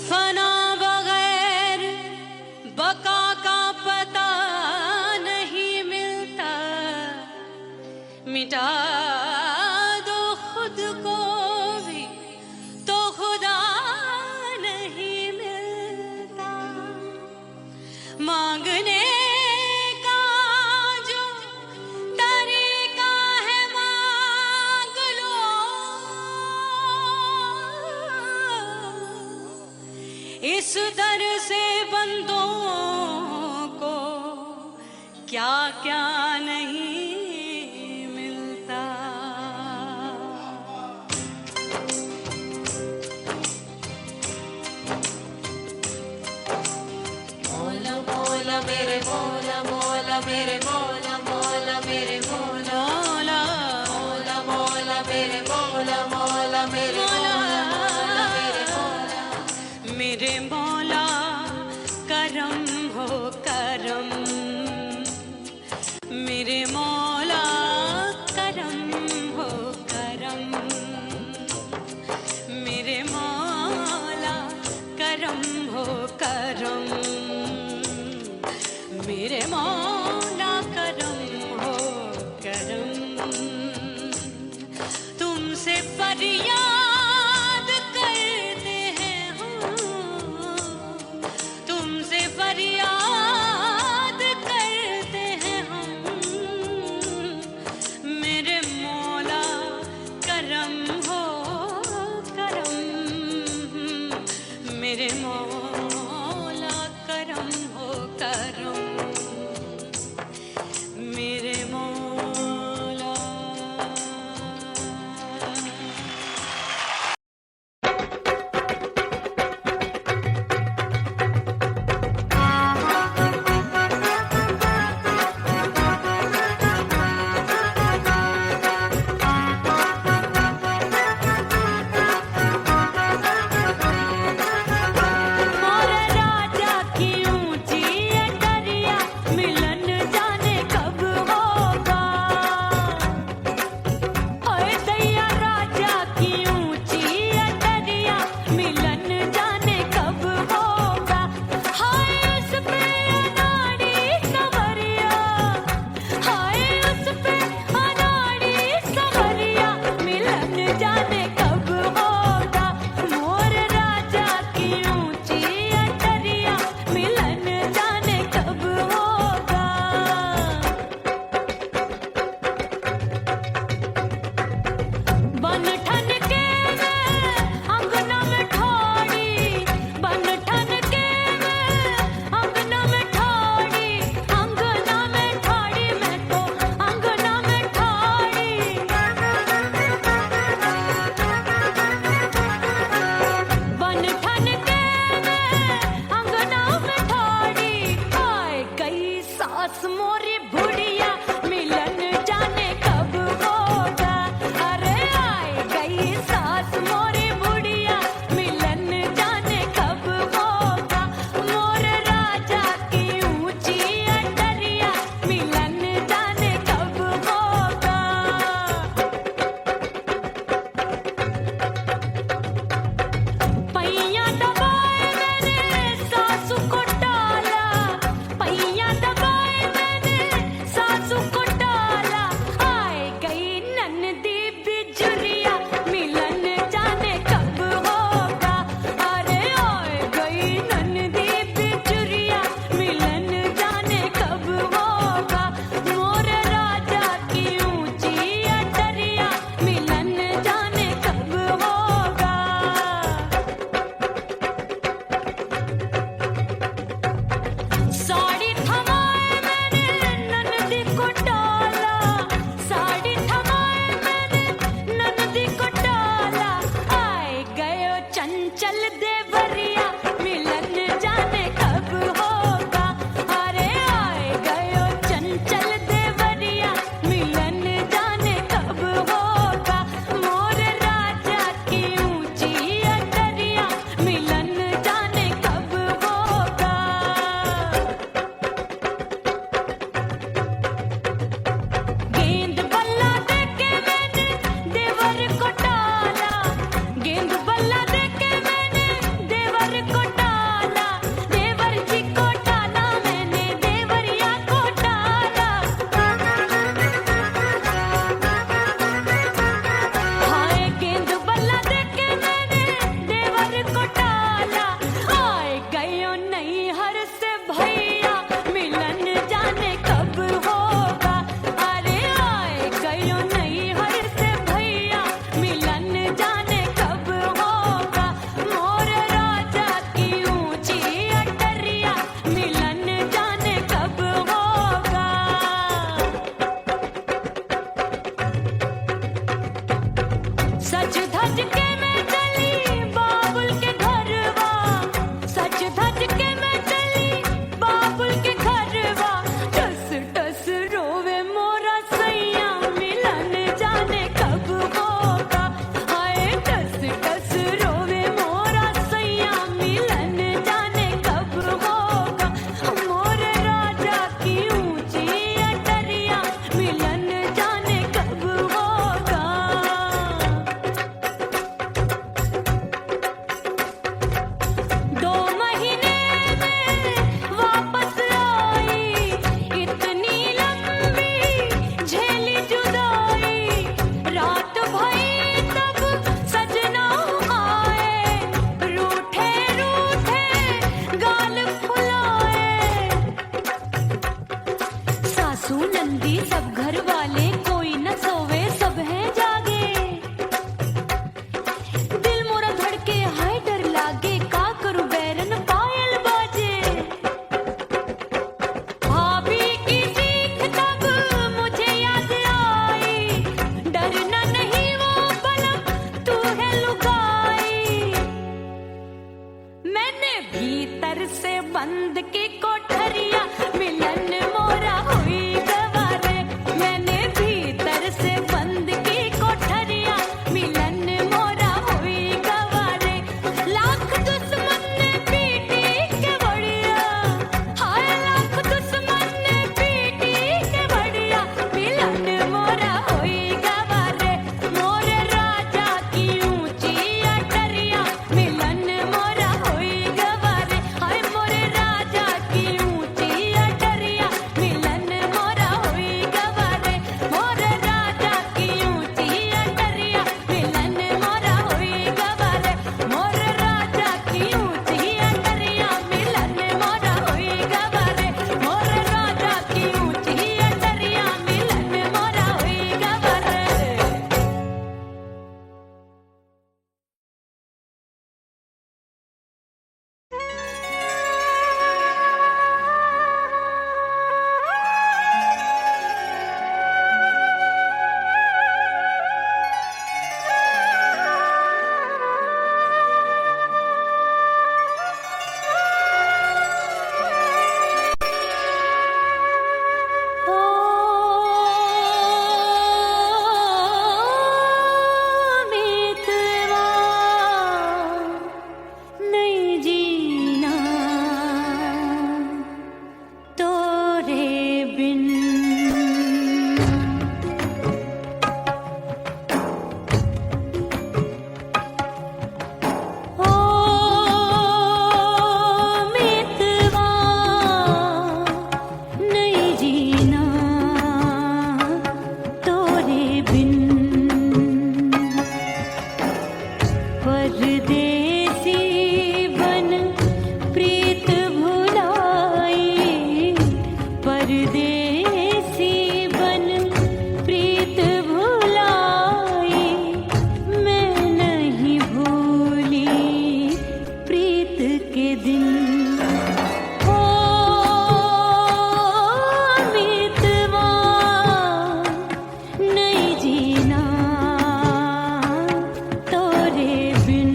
फना बगैर बका का पता नहीं मिलता, मिटा दो खुद को भी तो खुदा नहीं मिलता। मांगने का जो तरीका है मांग लो, इस दर से बंदों को क्या क्या नहीं मिलता। मौला मौला मेरे मौला मौला मेरे मौला मौला मेरे मौला मौला मौला मेरे मौला मौला मेरे मौला मेरे मौला मेरे मौला करम हो करम, मेरे मौला करम हो करम, मेरे मौला करम हो करम, मेरे मौला करम हो करम। तुमसे फरियाद करते हैं हम, तुमसे फरियाद करते हैं हम, मेरे मौला करम हो करम, मेरे मौला करम हो करम, मेरे मौला। मोरे राजा की ऊंची अटरिया, मिलन जाने कब होगा। ओए दैया राजा की ऊंची अटरिया, मिलन जाने कब होगा। हाय उस पे अनाड़ी सवरिया, हाय उस पे अनाड़ी सवरिया, मिलन जाने कब होगा। मोर राजा की ऊंची अटरिया, मिलन जाने कब होगा। बन ठन के मैं अंगना में ठाड़ी, बन ठन के मैं अंगना में ठाड़ी, अंगना में ठाड़ी, मैं तो अंगना में ठाड़ी। बन ठन के मैं अंगना में ठाड़ी, आए गई सास मोरी बुढ़िया, मिलन जाने कब होगा। अरे आए गई सास मोरी बुढ़िया, मिलन जाने कब होगा। मोर राजा की ऊंची अटरिया, मिलन जाने कब होगा। पैया दबाए मैंने सासू को टाला, पैया दबाए मैंने सासू को टाला, आए गई ननदी बिजुरिया, मिलन जाने कब होगा। अरे आए गई ननदी बिजुरिया, मिलन जाने कब होगा। मोर राजा की ऊंची अटरिया, मिलन जाने कब होगा। साड़ी थमाए मैंने ननदी को डाला, साड़ी थमाए मैंने ननदी को डाला, आए गए चंचल देवरिया, मिलन जाने कब होगा। अरे आए गए चंचल देवरिया, मिलन जाने कब होगा। मोर राजा की ऊंची अटरिया, मिलन जाने कब होगा। गेंद बल्ला देके मैंने देवर को टाला, गेंद बल्ला देके मैंने देवर भीतर से बंद की कोठरिया मिलन मोरा हुई गवारे मैंने भीतर से बंद की कोठरिया मिलन मोरा हुई गवारे लाख दुश्मन ने पीटी के बढ़िया हाय लाख दुश्मन ने पीटी के बढ़िया मिलन मोरा हुई गवारे मोरे राजा की ऊंची अटरिया मिलन मोरा हुई गवारे हाय मोरे राजा की ऊंची अटरिया मिलन मोरा हुई गवारे मोरे राजा की ऊंची अटरिया मिलन मोरा हुई गवारे मोरे राजा की ऊंची अटरिया मिलन मोरा हुई गवारे मोरे राजा की ऊंची अटरिया मिलन मोरा हुई गवारे मितवा नहीं जीना तोरे बिन ओ मितवा नहीं जीना तोरे बिन परदेसी बन प्रीत भुलाई परदेसी बन प्रीत भुलाई मैं नहीं भूली प्रीत के दिन ओ मितवा नहीं जीना तोरे बिन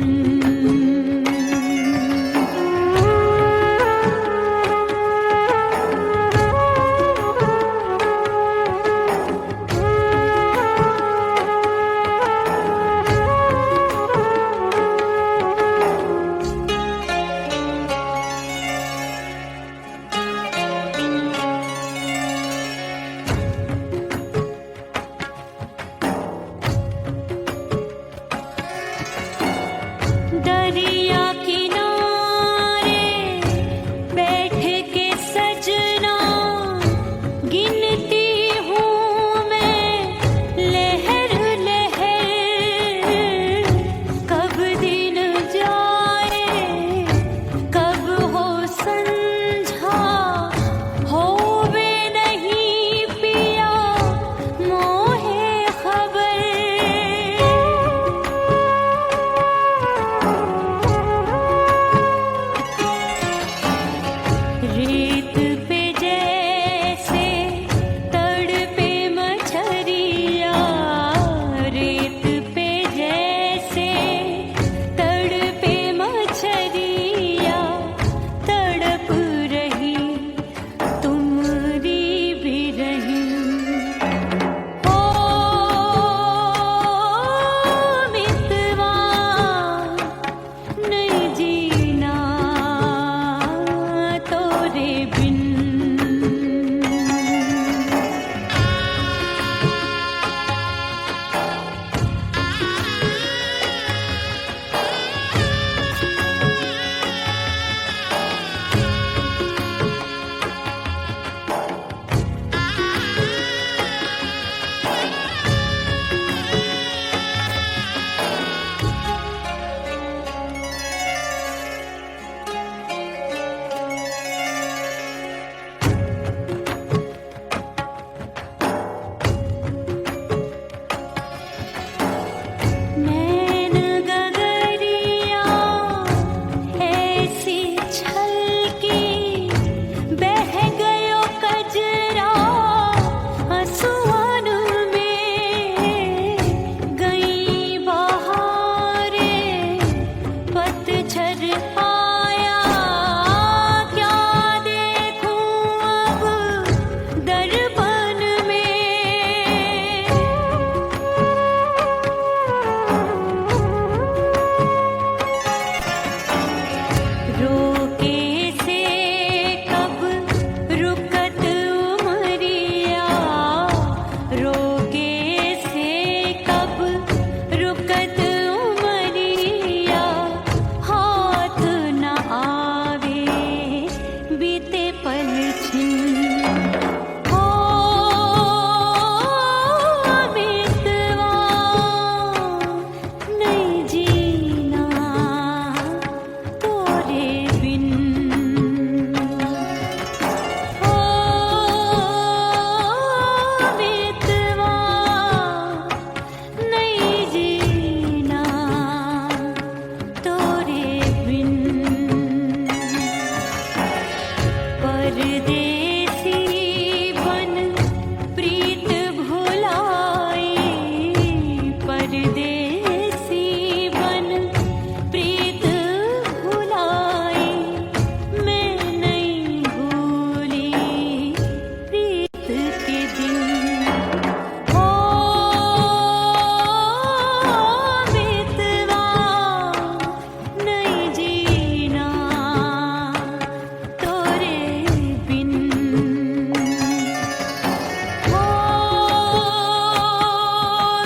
दरिया किनारे बैठ के सजना गिनती हूँ मैं लहर लहर कब दिन जाए कब हो संझा होवे नहीं पिया मोहे खबर रेत पे जैसे तड़पे मछरिया रेत पे जैसे तड़पे मछरिया तड़प रही तुमरी भी रही ओ मितवा नहीं जीना तोरे बिन पतझर आया रोके से कब रुकत उमरिया, रोके से कब रुकत उमरिया, हाथ न आवे बीते पल छिन। हो बीतवा नहीं जीना तोरे बिन। हो बीतवा नहीं जीना तोरे बिन। परदेसी बन प्रीत भुलाई, परदेसी बन प्रीत भुलाई, मैं नहीं भूली प्रीत के दिन। हो बीतवा नहीं जीना तोरे बिन। हो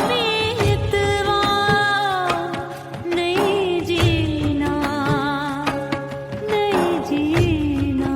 बीतवा नहीं जीना, नहीं जीना।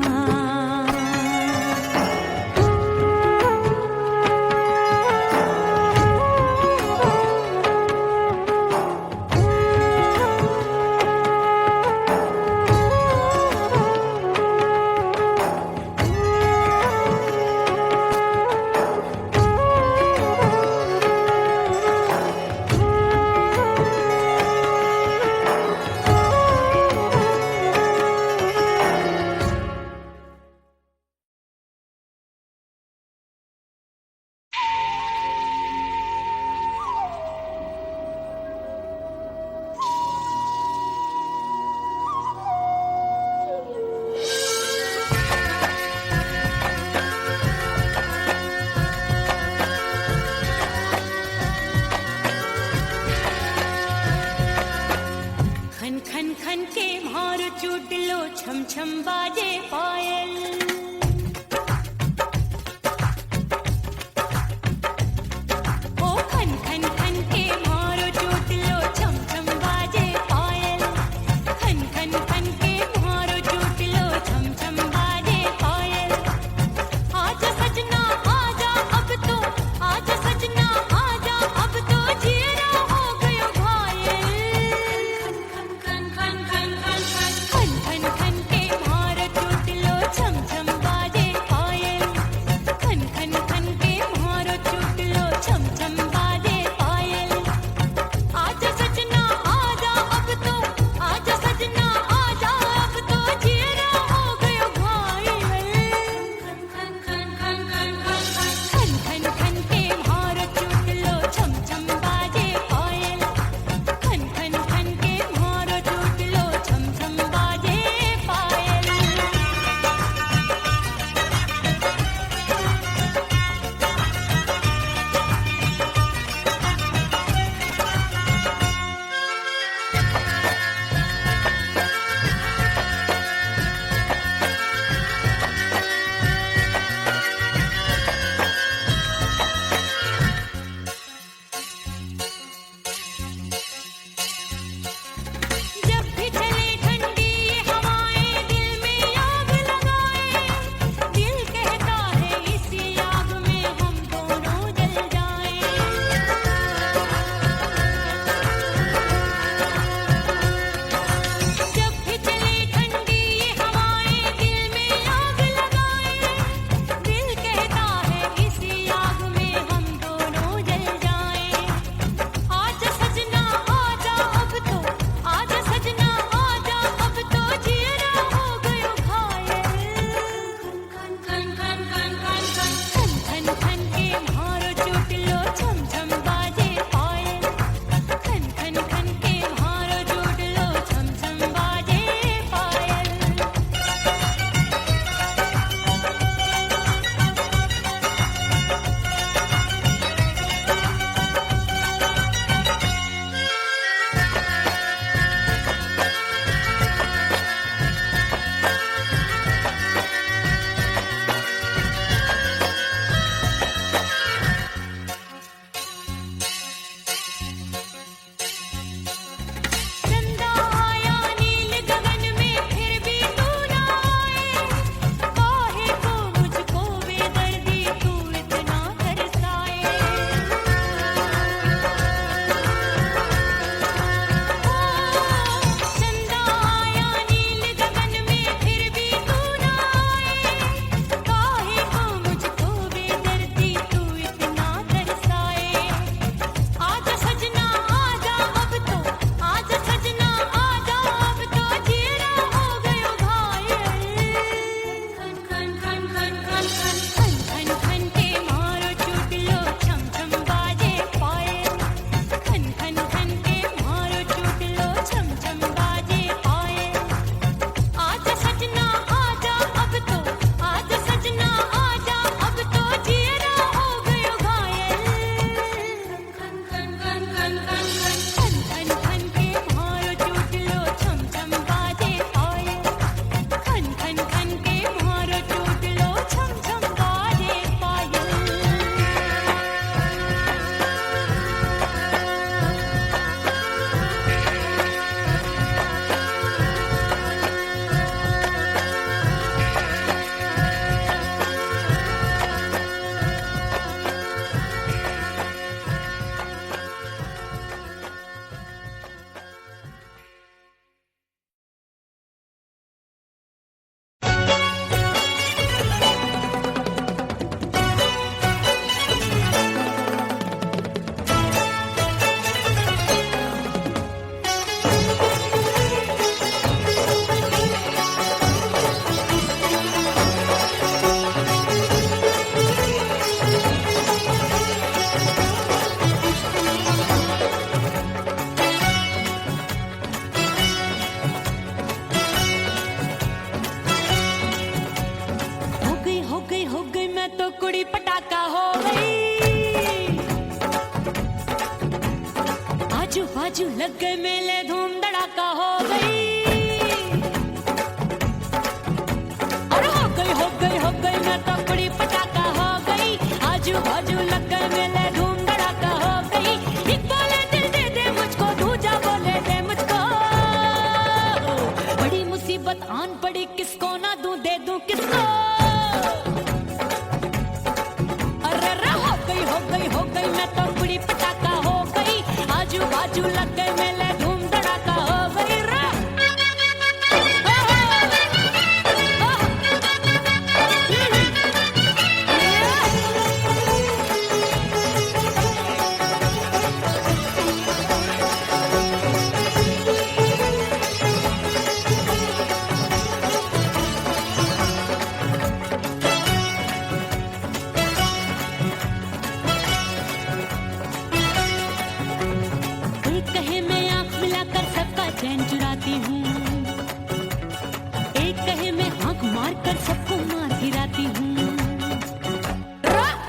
खन खन खन के भार चूट लो, छम छम बाजे पायल। ओ खन खन खन के भार चूट लो, छम छम बाजे पायल। खन खन खन के भार चूट लो, छम छम बाजे पायल। आजा सजना आजा अब तो, आजा सजना आजा अब तो, जीरा हो गयो घायल। खन खन खन खन खन खन खन खन के भार चूट लो, छम छम लग गए मेले धूम धड़ाका हो गई। अरे हो गई मैं तो बड़ी पटाखा हो गई। आजू बाजू लग गए मेले धूम धड़ाका हो गई। एक बोले दिल दे दे मुझको, दूजा बोले दे मुझको। बड़ी मुसीबत आन पड़ी, किसको ना दूं दे दूं किसको। अरे हो गई मैं तो बड़ी पटाखा हो गई। आजू बाजू लग गए मेले धूम धड़ाका हो गई रे। एक कहे मैं आंख मिलाकर सबका चैन चुराती हूँ, एक कहे मैं आंख मारकर सबको मार गिराती हूँ।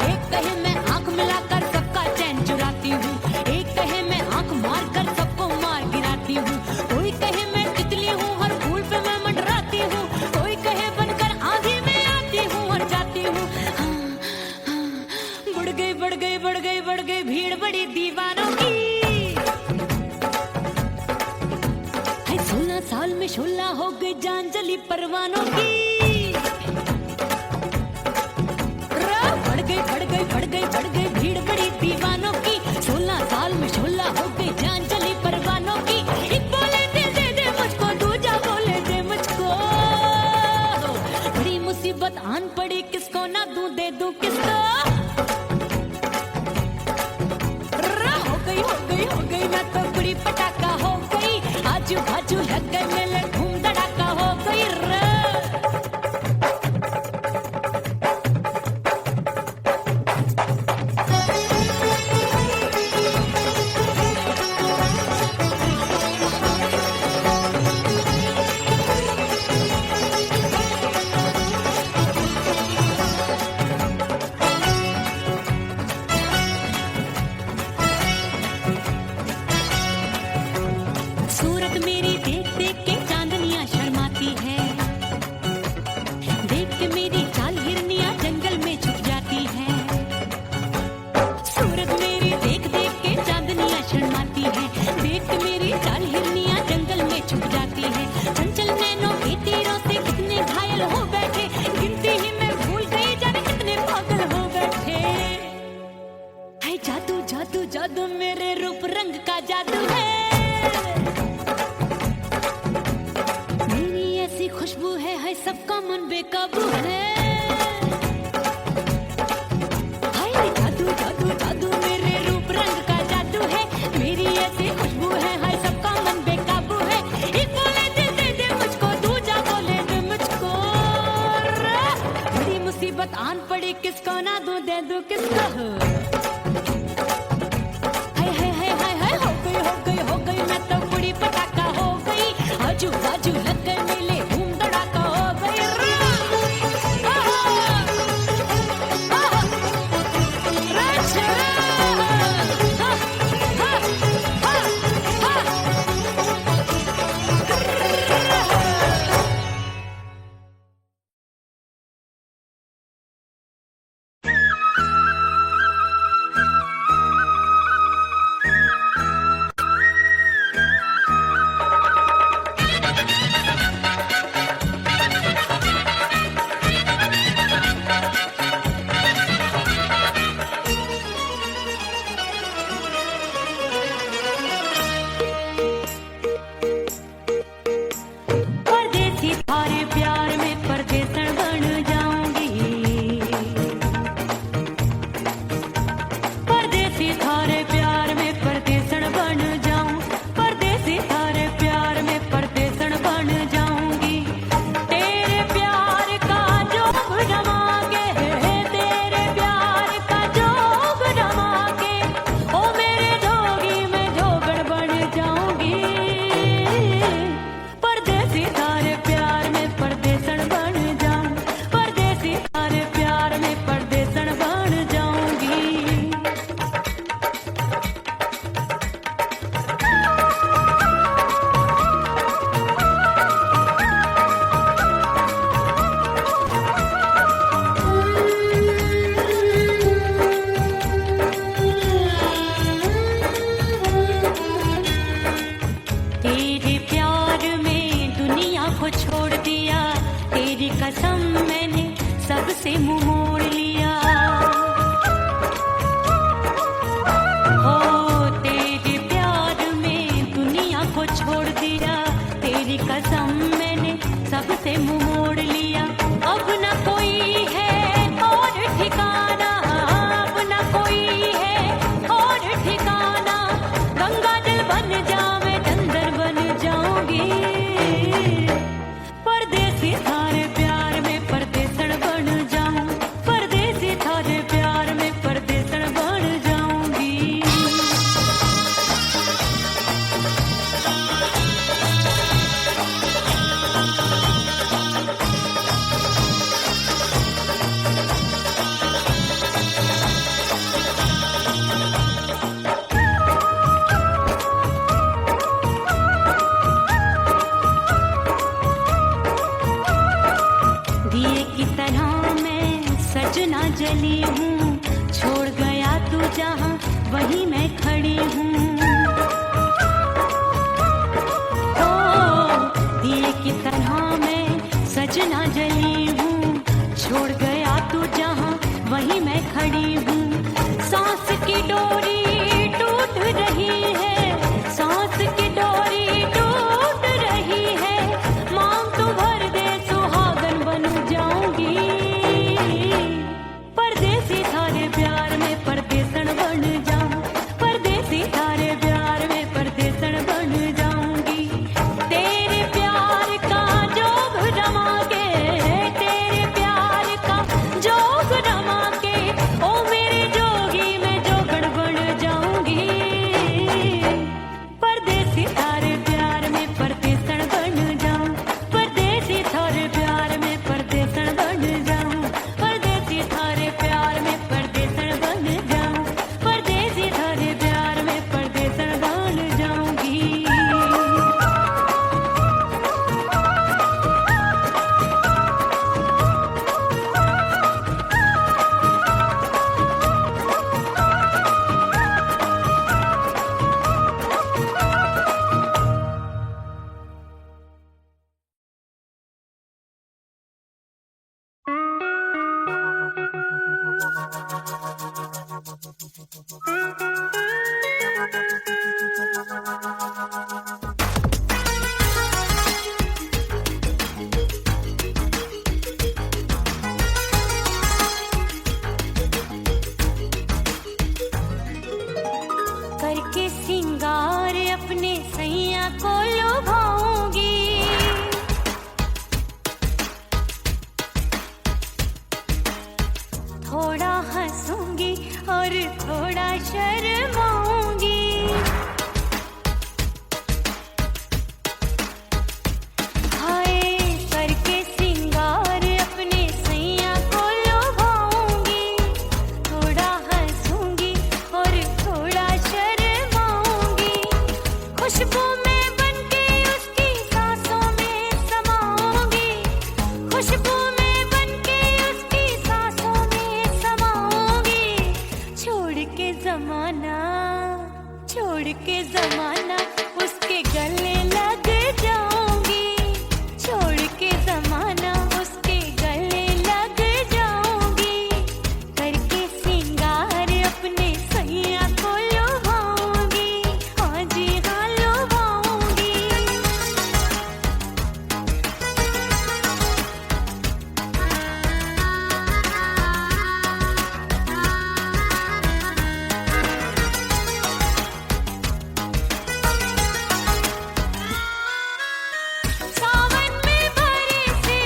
एक कहे मैं आंख मिलाकर सबका चैन चुराती हूँ, एक कहे मैं आंख मारकर सबको मार गिराती हूँ। कोई कहे मैं तितली हूँ, हर फूल पे मैं मंडराती हूँ। कोई कहे बनकर आंधी में आती हूँ और जाती हूँ। बढ़ गई भीड़ बड़ी दीवानों की। 16 साल में शोला हो गई जान जली परवानों की। बढ़ गई भीड़ बड़ी दीवानों की। 16 साल में शोला हो गई जान जली परवानों की। एक बोले दिल दे दे मुझको, दूजा बोले दे मुझको। बड़ी मुसीबत आन पड़ी, किसको ना दूं दे दूं किसको। हो गई मैं तो बड़ी पटाखा हो गई। आजू बाजू लग गए मेले धूम धड़ाका हो गई रे। सूरत मेरी देख देख के चांदनियां शर्माती है। देख के मेरी चाल हिरनियां जंगल में छुप जाती है। सूरत मेरी देख देख के चांदनियां शर्माती है। देख के मेरी चाल हिरनियां जंगल में छुप जाती है। चंचल नैनों के तीरों से कितने घायल हो बैठे, गिनती ही मैं भूल गई जाने कितने पागल हो बैठे। है जादू जादू जादू मेरे रूप रंग का जादू है। खुशबू है सबका मन बेकाबू है। हाय जादू जादू जादू मेरे रूप रंग का जादू है। मेरी ऐसी खुशबू है, हाय सबका मन बेकाबू है। एक बोले दिल दे दे मुझको, दूजा बोले दे मुझको। बड़ी मुसीबत आन पड़ी, किसको ना दूं दे दूं किसको। हो गई मैं तो बड़ी पटाखा हो गई। आजू बाजू लग गए मेले धूम धड़ाका हो गई रे। को छोड़ दिया, तेरी कसम मैंने सबसे मुंह मोड़ लिया। हो तेरे प्यार में दुनिया को छोड़ दिया, तेरी कसम मैंने सबसे मुंह मोड़ लिया। अब न कोई है और ठिकाना, अब न कोई है और ठिकाना। गंगा जल बन जावे चंदर बन जाऊंगी, परदेसी थारे प्यार में परदेसण बन जाऊं, परदेसी थारे प्यार में परदेसण बन जाऊंगी। दिए की तरह मैं सजना जली हूँ, छोड़ गया तू जहाँ वहीं मैं खड़ी हूँ। ओ दिए की तरह मैं सजना जली हूँ, छोड़ गया तू जहाँ वहीं मैं खड़ी हूँ। सांस की डोरी टूट रही है, सांस की डोरी टूट रही है। मांग तू भर दे सुहागन बन जाऊंगी, परदेसी थारे प्यार में परदेसण बन जाऊं, परदेसी थारे प्यार में परदेसण बन जाऊंगी। तेरे प्यार का जोग रमा के, तेरे प्यार का जोग रमा के, ओ मेरे जोगी मैं जोगड़ बन जाऊंगी, परदेसी थारे प्यार में परदेसण बन जाऊं, परदेसी थारे प्यार में परदेसण बन जाऊं, परदेसी थारे प्यार में परदेसण बन जाऊं, परदेसी थारे प्यार में परदेसण बन जाऊंगी। करके सिंगार अपने सैया को लुभाऊंगी, थोड़ा हंसूंगी और थोड़ा शर्माऊंगी। हाय करके सिंगार अपने सैया को लुभाऊंगी, थोड़ा हंसूंगी और थोड़ा शर्माऊंगी। खुशबू में बनके उसकी सांसों में समाऊंगी, खुशबू में बनके उसकी सांसों में समाऊंगी। छोड़ के जमाना, छोड़ के जमाना उसके गले लग जाऊंगी, छोड़ के जमाना उसके गले लग जाऊंगी। करके सिंगार अपने सैया को लुभाऊंगी, हाँ जी हाँ लुभाऊंगी। सावन में बरसे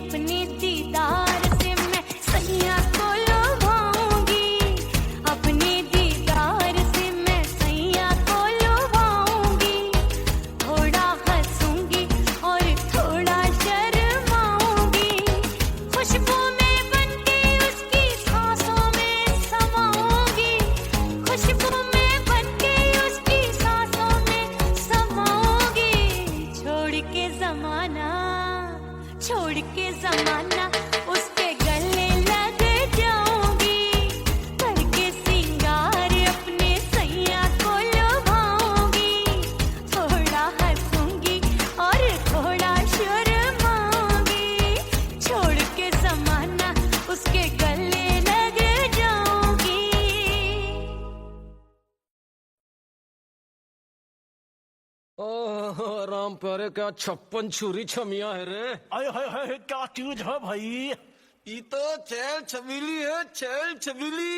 अपने दीदार से मैं सैया को लुभाऊंगी, अपने दीदार से मैं सैया को लुभाऊंगी। थोड़ा हंसूंगी और थोड़ा शर्माऊंगी, खुशबू में बनके उसकी सांसों में समाऊंगी, खुशबू में बनके उसकी सांसों में समाऊंगी। छोड़ के जमाना उसके गले लग जाऊंगी, करके सिंगार अपने सैया को लुभाऊंगी। थोड़ा हंसूंगी और थोड़ा शर्माऊंगी, छोड़ के जमाना उसके गले लग जाऊंगी। ओह राम प्यारे, क्या 56 छुरी छमिया है रे। आय हाय हाय, क्या चीज है भाई? ये तो चैल छबीली है, चैल छबीली।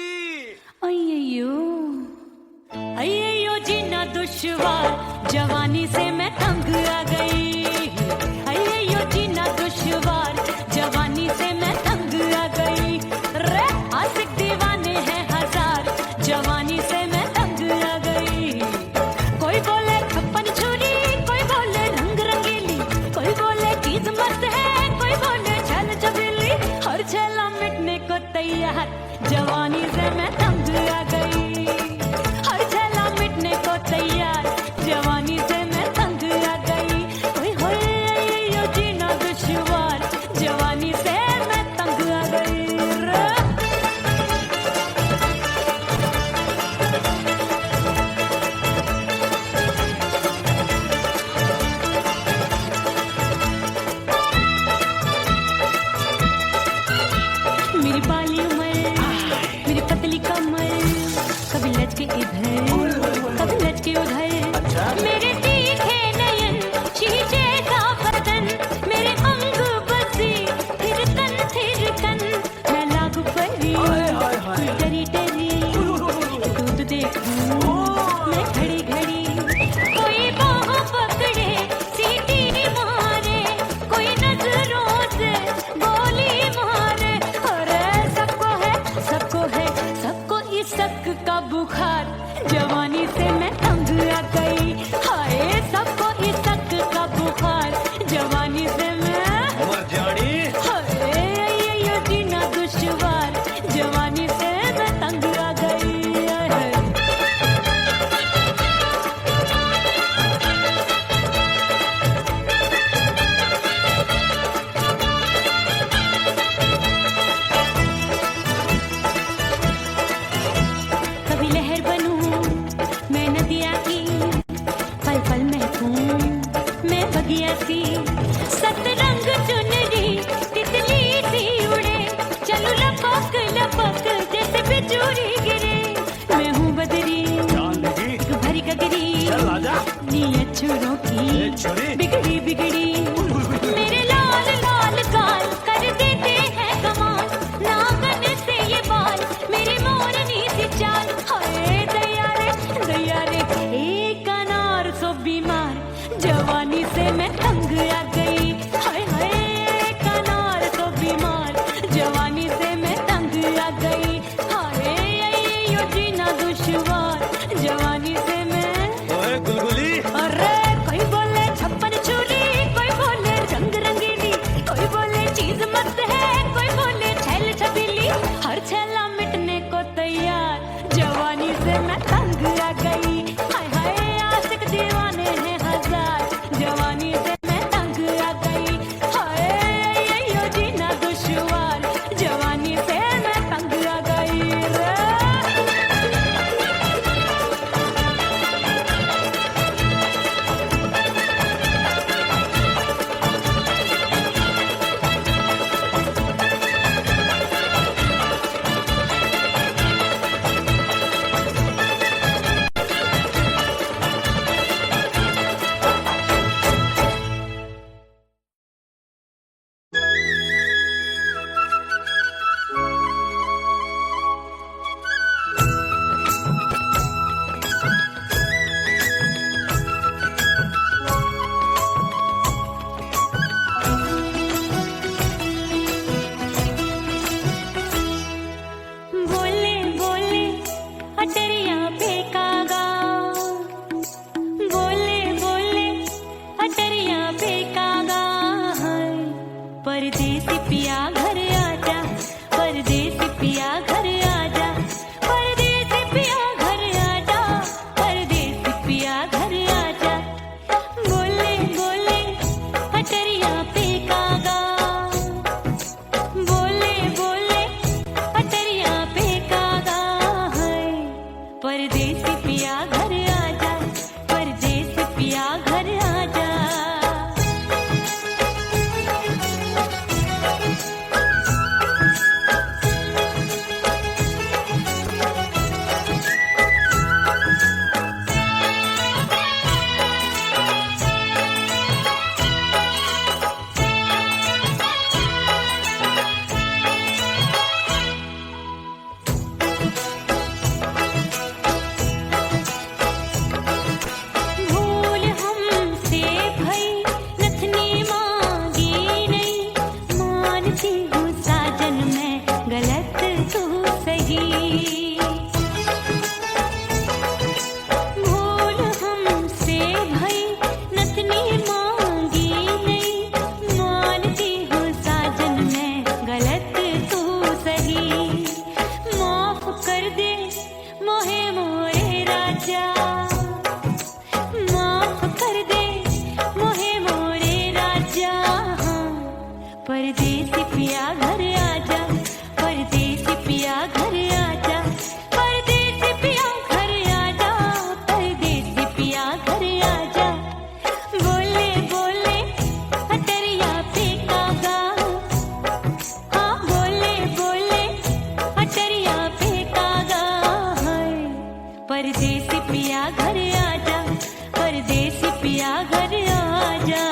अय्यो जीना दुश्वार, जवानी से मैं तंग आ गई। अय्यो जीना दुश्वार, जवानी से मैं तंग आ गई। रे आशिक दीवाने हैं हजार, जवानी से मैं तंग आ गई। कोई बोले 56 छुरी, कोई बोले रंग रंगीली, कोई बोले चीज मस्त है, कोई बोले छल छबीली। हर छेला मिटने को तैयार, जवानी से मैं तंग आ गई। हर छेला मिटने को तैयार, जवानी से मैं तंग आ गई। ओए होए ये जीना दुश्वार, जवानी से मैं तंग आ गई। मेरी बाली उमर, मेरी पतली कमर, कभी लचके इधर कभी लचके उधर। मेरे तीखे नयन, शीशे का बदन, मेरे अंग बसी थिरकन। मैं लागू परी, डरी डरी दूध देखूं मैं घड़ी घड़ी। कोई बाह पकड़े सीटी मारे, कोई नजरों से गोली मारे। अरे सबको सबको इस शक का बुखार, जवानी से मैं तंग आ गई। हाय सबको इस शक का बुखार, जवानी से मैं मर जानी। हाय ये जीना दुश्वार, जवानी से मैं तंग आ गई। कभी लहर बनूं मैं नदिया की, पल पल महकूं मैं बगिया सी। सतरंग चुनरी तितली सी उड़े, चलो लपक लपक जैसे बिजुरी गिरे। मैं हूँ बदरी भरी गगरी, नीयत छुरों की बिगड़ी बिगड़ी। मेरे लाल लाल गाल कर देते हैं कमाल, नागन से ये बाल मेरी मोरनी सी चाल। हाय दैया रे एक अनार सो बीमार, जवानी से मैं तंग आ गई। हाय हाय एक अनार सो बीमार, जवानी से मैं तंग आ गई। हाय यो जीना दुश्वार, जवानी से मैं। ओए गुलगुली, अरे कोई बोले 56 छुरी, कोई परदेसी पिया घर आजा, परदेसी पिया घर आजा, परदेसी पिया घर आजा, परदेसी पिया घर आजा। बोले बोले अटरिया पे कागा, हाँ बोले बोले अटरिया पे कागा है। परदेसी पिया घर आजा, परदेसी पिया घर आजा।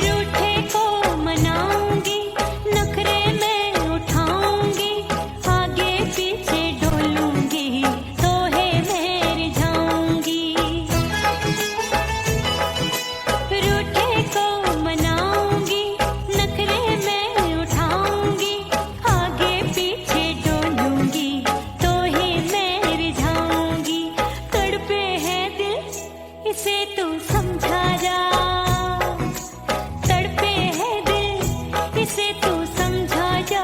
रूठे को मनाऊंगी, नखरे में उठाऊंगी, आगे पीछे डोलूंगी, तोहे में रिझाऊंगी। रूठे को मनाऊंगी, नखरे में उठाऊंगी, आगे पीछे डोलूंगी, तोहे में रिझाऊंगी। तड़पे है दिल इसे तू समझा जा, तड़पे है दिल इसे तू समझा जा।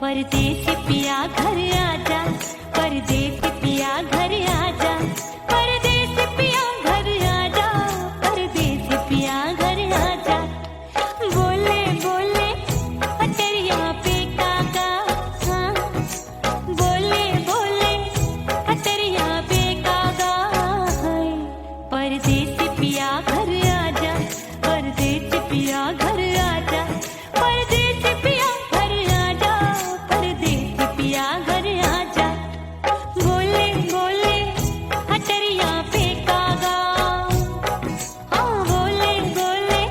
परदेसी पिया घर आजा, परदेसी पिया घर आजा, परदेसी पिया घर आजा, परदेसी पिया घर आजा। बोले बोले अटरिया पे कागा, हाँ बोले बोले अटरिया पे कागा है। परदेसी पिया घर आजा, परदेसी पिया घर आजा, परदेसी पिया घर आजा, परदेसी पिया घर आजा। बोले बोले अटरिया पे कागा, हाँ बोले बोले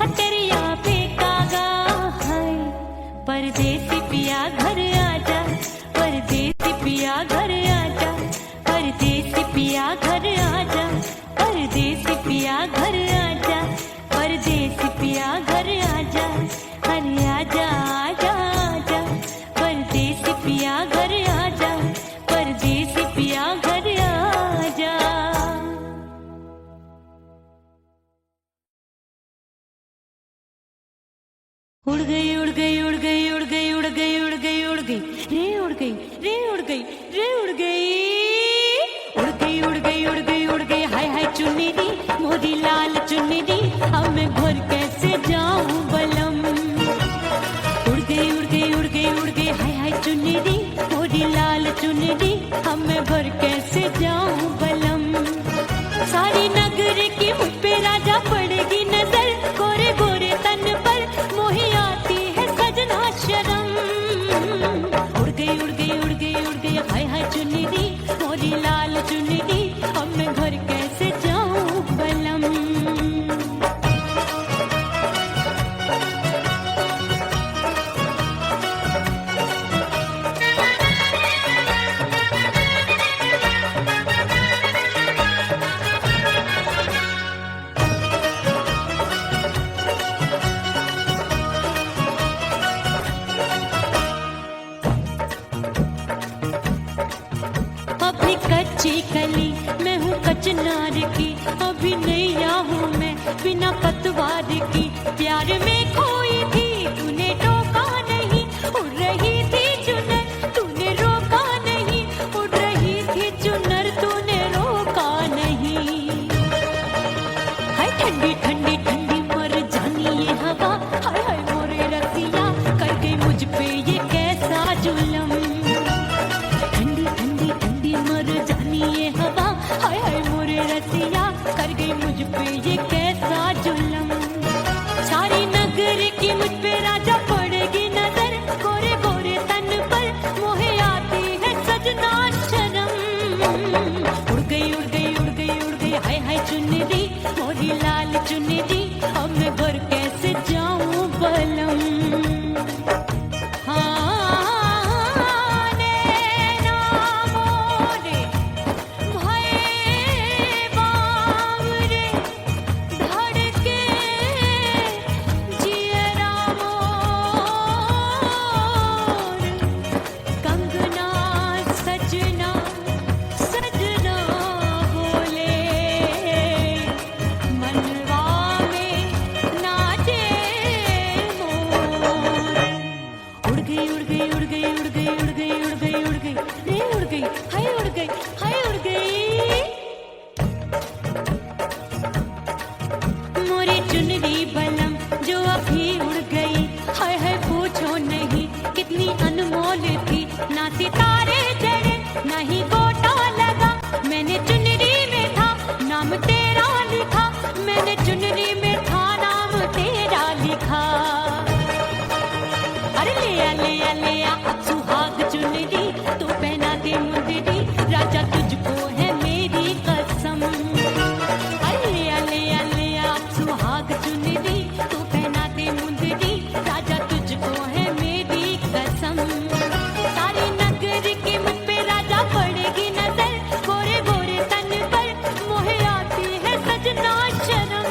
अटरिया पे कागा है। परदेसी पिया घर आजा, परदेसी पिया घर आजा, परदेसी पिया घर आजा, परदेसी पिया घर आजा, परदेसी पिया घर आजा। अरे आजा आजा आजा, परदेसी पिया घर आजा, परदेसी पिया घर आजा। उड़ गई उड़ गई उड़ गई उड़ गई उड़ गई उड़ गई उड़ गई रे उड़ गई रे उड़ गई रे उड़ गई उड़ गई उड़ गई उड़ गई उड़ गई। हाय हाय चुन्नी दी मोरी लाल चुन्नी दी, अब मैं घर कैसे जाऊं बलम। उड़ गई उड़ गई उड़ गई उड़ गई हाय हाय चुन्नी दी मोरी लाल चुन्नी दी, अब मैं घर कैसे जाऊं बलम। सारी नगर की मुझ पे राजा पड़ेगी नजर, गोरे गोरे तन पर मोही आती है सजना शर्म। उड़ गई उड़ गई उड़ गई उड़ गई हाय हाय चुन्नी दी मोरी लाल चुन्नी दी, अब मैं घर कैसे जाऊं बलम। अभी कच्ची कली मैं हूँ कचनार की, अभी नैया हूँ मैं बिना पतवार की। प्यार में खोई थी तूने टोका नहीं, उड़ रही थी चुनर तूने रोका नहीं, उड़ रही थी चुनर तूने रोका नहीं। हाय ठंडी ठंडी ठंडी मर जानी ये हवा, हाय हाय मोरे रसिया कर गई मुझ पे ये कैसा जुलम। ठंडी ठंडी ठंडी मर जानी ये हवा, हाय हाय मोरे रसिया कर गई मुझ पे ये कैसा जुलम। सारी नगर की मुझ पे राजा पड़ेगी नजर, गोरे गोरे तन पर मोहे आती है सजना शर्म। उड़ गई उड़ गई उड़ गई उड़ गई हाय हाय चुन्नी दी मोरी लाल चुन्नी दी, अब मैं घर कैसे जाऊं बलम। हाँ गई उड़ गई उड़ गई उड़ गई उड़ गई उड़ गई उड़ गई रे उड़ गई हाय उड़ गई हाय उड़ गई मोरी चुनरी बलम जो अभी उड़ गई हाय हाय पूछो नहीं कितनी अनमोल थी ना सितारे जड़े ना ही गोटा लगा मैंने चुनरी में था नाम तेरा लिखा मैंने चुनरी में था नाम तेरा लिखा अरे ले आ अब सुहाग चुनरी तू पहना दे मुंदरी राजा तुझको है मेरी कसम अरे ले आ अब सुहाग चुनरी तू पहना दे मुंदरी राजा तुझको है मेरी कसम सारी नगरी की मुझ पे राजा पड़ेगी नजर गोरे गोरे तन पर मोहे आती है सजना शर्म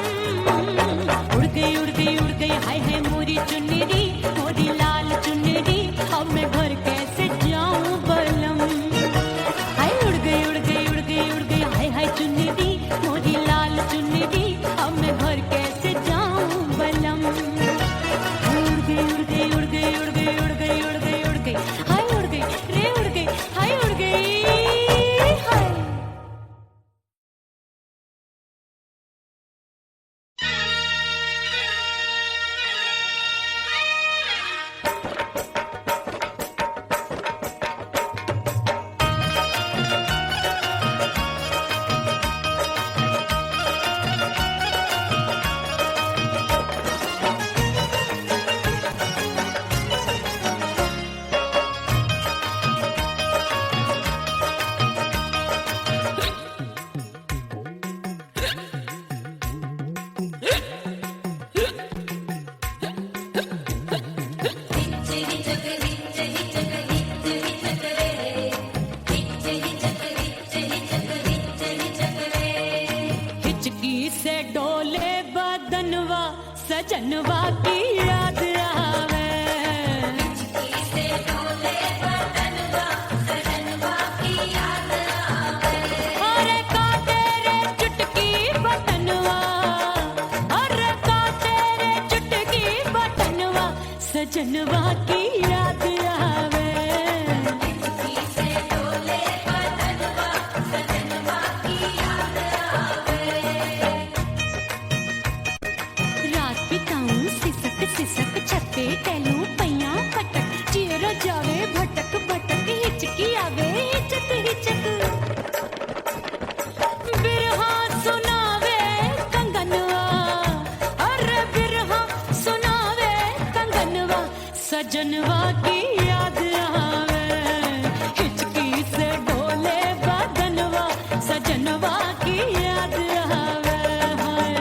उड़ गई हाय हाय मोरी चुनरी मोरी लाल चुनरी अब मैं घर कैसे जाऊं बलम हाय उड़ गई हाय हाय चुनरी मोरी लाल चुनरी अब मैं घर कैसे जाऊं बलम उड़ गई उड़ गई उड़ गई उड़ गई उड़ गई उड़ गई हाय उड़ गई रे उड़ गई हाय उड़ गई हाय हिचकी से डोले बदनवा सजनवा की याद आवे अरे काटे रे चुटकी बटनवा अरे काटे रे चुटकी बटनवा सजनवा की याद आवे रात बिताऊं सिसक सिसक छत्ते टैलू पैया पटक चेहरा जावे भटक भटक हिचकी आवे हिचक हिचक बिरहा सुनावे कंगनवा अरे बिरहा सुनावे कंगनवा सजनवा की याद आवे हिचकी से डोले बदनवा सजनवा की याद आवे हाय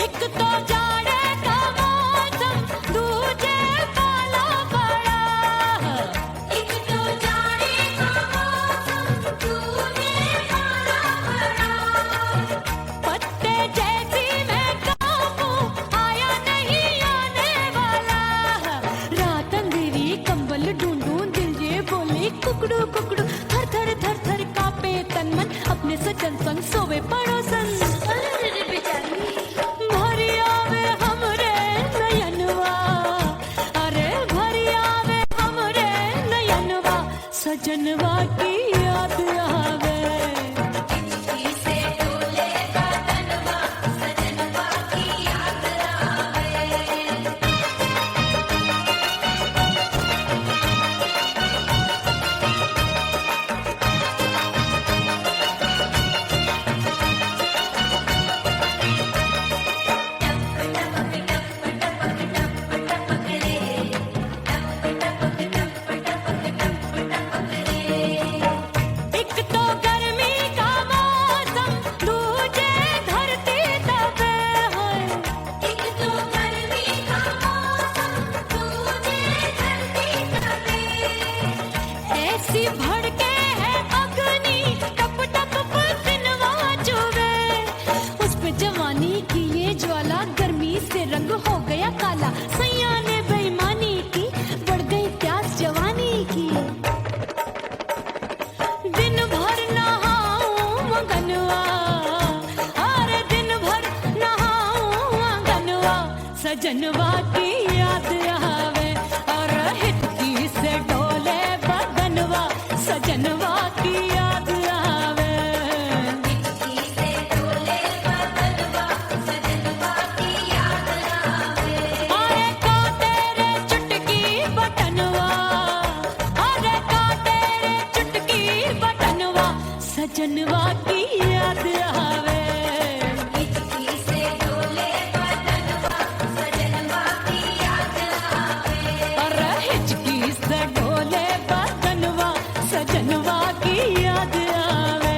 एक जवानी की ये ज्वाला गर्मी से रंग हो गया काला। सैया ने बेईमानी की बढ़ गई प्यास जवानी की। दिन भर नहाऊं मगनवा, अरे दिन भर नहाऊं मगनवा, सजनवा की याद आवे और हिचकी से डोले बदनवा, सजनवा की याद आवे। हिचकी से डोले बदनवा, सजनवा की याद आवे। अरे का तेरे चुटकी बटनवा, अरे का तेरे चुटकी बटनवा, सजनवा की याद आवे। हिचकी से डोले बदनवा, सजनवा की याद आवे। अरे हिचकी से डोले बदनवा, सजनवा की याद आवे।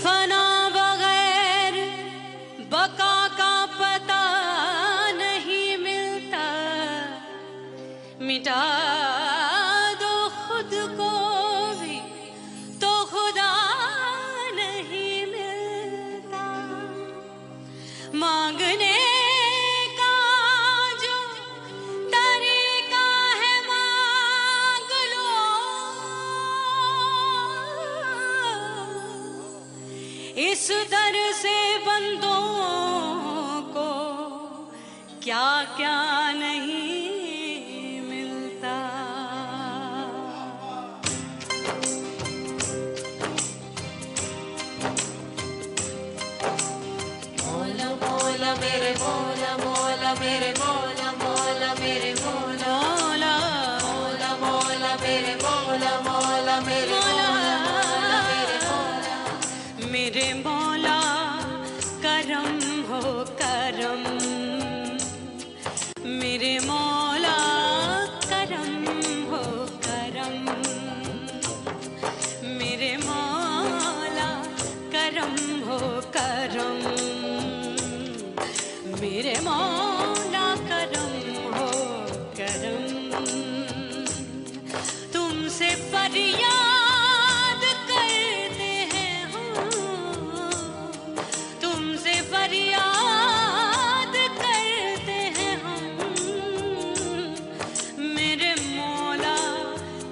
फना बगैर बका का पता नहीं मिलता, मिटा दो खुद को भी तो खुदा नहीं मिलता। मांगने का जो तरीका है मांग लो, इस दर से बंदों को क्या क्या नहीं मिलता। मौला मौला मेरे मौला, मौला मेरे मौला, मौला मेरे मौला, मौला मौला मेरे मौला, मौला मेरे मौला, मौला मेरे मौला। मेरे मौला करम हो करम, मेरे मौला करम हो करम, मेरे मौला करम हो करम, मेरे मौला करम हो करम। तुमसे फरियाद करते हैं हम, तुमसे फरियाद करते हैं हम, मेरे मौला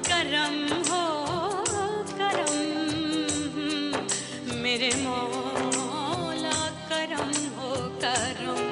करम हो करम, मेरे मौला करम हो करम।